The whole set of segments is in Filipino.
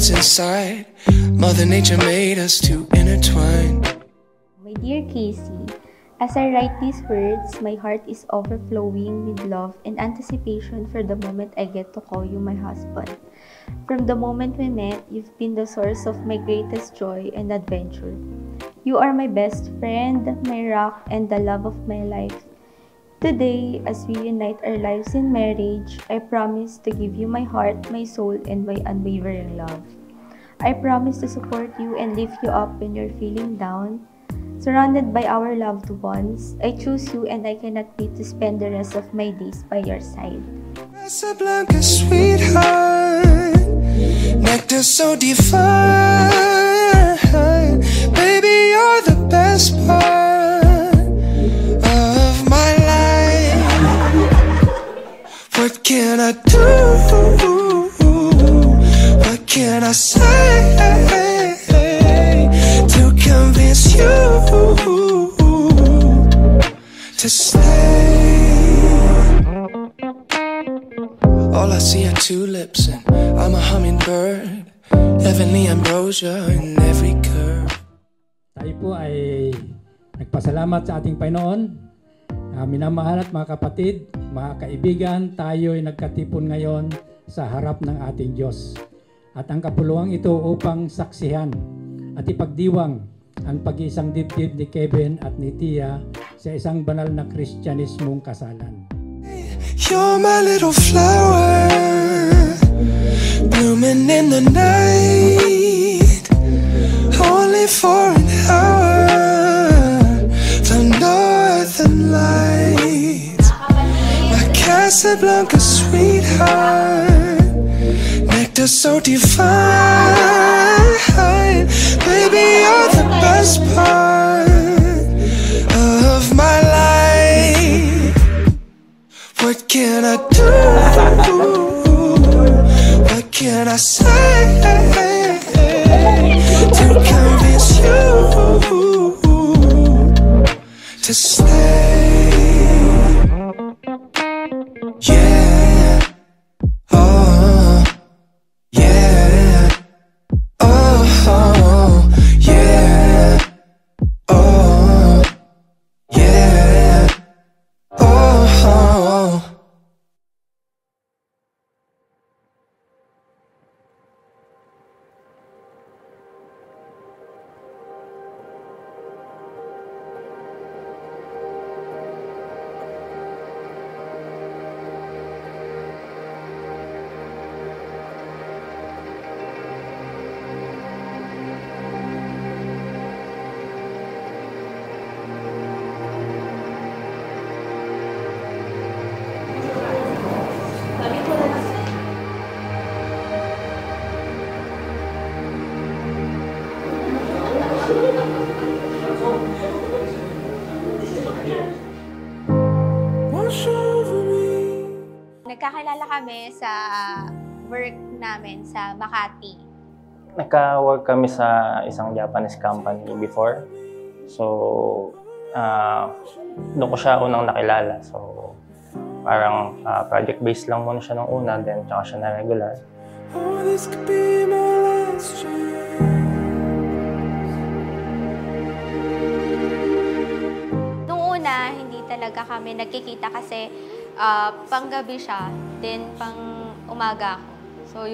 what's inside. Mother Nature made us to intertwine. My dear Casey, as I write these words, my heart is overflowing with love and anticipation for the moment I get to call you my husband. From the moment we met, you've been the source of my greatest joy and adventure. You are my best friend, my rock, and the love of my life. Today, as we unite our lives in marriage, I promise to give you my heart, my soul, and my unwavering love. I promise to support you and lift you up when you're feeling down. Surrounded by our loved ones, I choose you and I cannot wait to spend the rest of my days by your side. Casablanca, sweetheart, nectar so divine. Baby, you're the best part of my life. What can I do? What can I say to convince you to stay? All I see are tulips and I'm a hummingbird, heavenly ambrosia in every curve. Tayo po ay nagpasalamat sa ating Panginoon. Minamahal at mga kapatid, mga kaibigan, tayo ay nagkatipon ngayon sa harap ng ating Diyos. At ang kapuluang ito upang saksihan at ipagdiwang ang pag-iisang dibdib ni Kevin at ni Tia sa isang banal na Kristyanismong kasalan. You're my little flower, blooming in the night, only for an hour, the northern lights. My Casablanca sweetheart, nectar so divine. Baby, you're the best part of my life. What can I do? What can I say to convince you to stay? Yeah. Oh. Yeah. Oh. Yeah. Oh. Yeah. Oh. Nagkakilala kami sa work namin sa Makati. Nagka-work kami sa isang Japanese company before. So, doon ko siya unang nakilala. So, parang project-based lang muna siya nung una, then tsaka siya na regular. Oh, this could be my last chance. Nung una, hindi talaga kami nagkikita kasi panggabi siya, then pang umaga ako. So,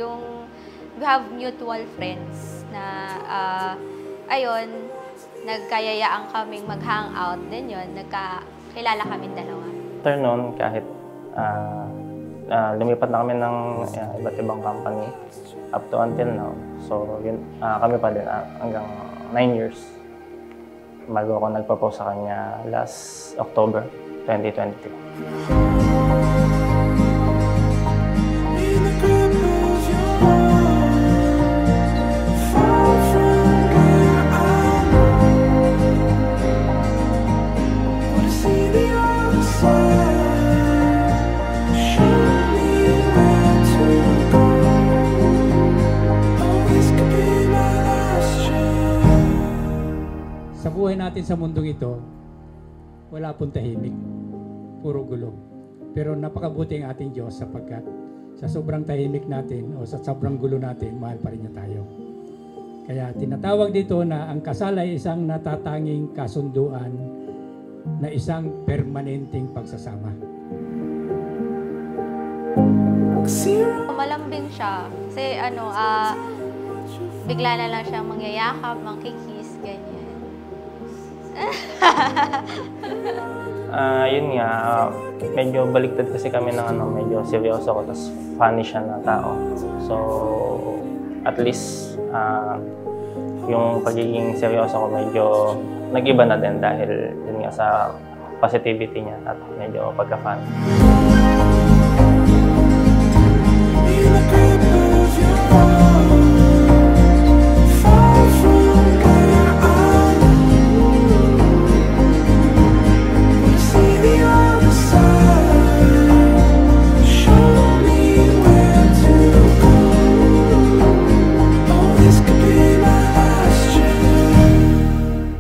we have mutual friends na, ayun, nagkayayaan kaming mag-hangout. Then yun, nagkakilala kami dalawa. After nun, kahit lumipat na kami ng iba't ibang company up to until now. So, yun, kami pa din hanggang 9 years bago ako nagpropose sa kanya last October 2022. Sa buhay natin sa mundong ito, wala pong tahimik, puro gulo. Pero napakabuti ang ating Diyos sapagkat sa sobrang tahimik natin o sa sobrang gulo natin, mahal pa rin niya tayo. Kaya tinatawag dito na ang kasal ay isang natatanging kasunduan na isang permanenteng pagsasama. Malambing siya. Kasi bigla na lang siyang mangyayakap, mangkikiss, ganyan. Yun nga, medyo baliktad kasi kami ng medyo seryoso ko, tapos funny siya na tao. So, at least, yung pagiging seryoso ko medyo nag-iba na din dahil yun nga sa positivity niya at medyo pagka-fun.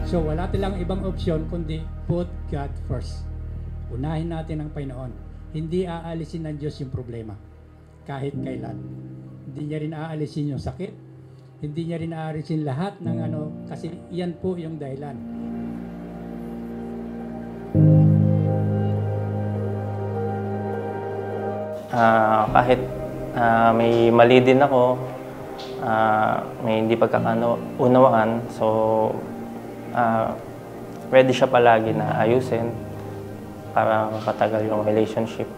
So wala tilang ibang opsyon kundi put God first. Unahin natin ang Panginoon. Hindi aalisin ng Diyos yung problema kahit kailan. Hindi niya rin aalisin yung sakit. Hindi niya rin aalisin lahat ng kasi iyan po yung dahilan. Kahit may mali din ako, may hindi pagkakaunawaan, so ready siya palagi na ayusin para mapatagal yung relationship.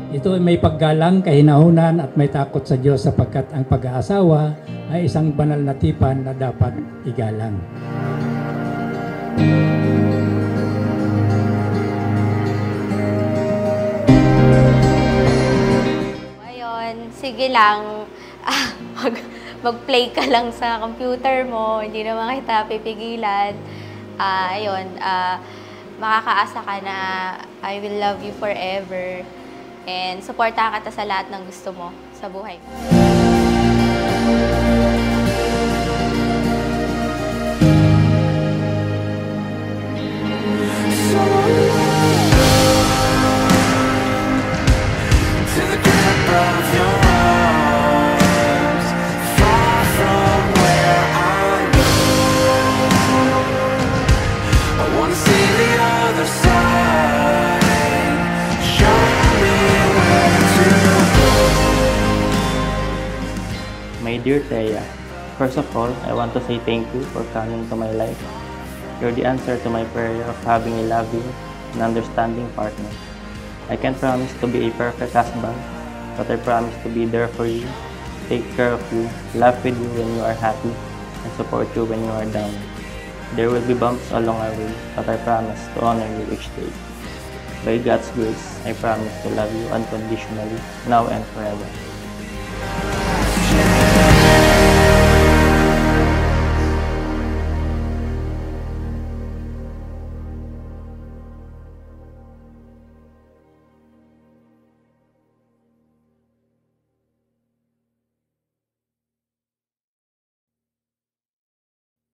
Ito ay may paggalang, kahinahunan at may takot sa Diyos sapagkat ang pag-aasawa ay isang banal na tipan na dapat igalang. Ayun, sige lang. Mag-play ka lang sa computer mo, hindi naman kita pipigilan. Makakaasa ka na I will love you forever. And supportahan kita sa lahat ng gusto mo sa buhay mo. My dear Thea, first of all, I want to say thank you for coming to my life. You're the answer to my prayer of having a loving and understanding partner. I can't promise to be a perfect husband, but I promise to be there for you, take care of you, laugh with you when you are happy, and support you when you are down. There will be bumps along our way, but I promise to honor you each day. By God's grace, I promise to love you unconditionally, now and forever.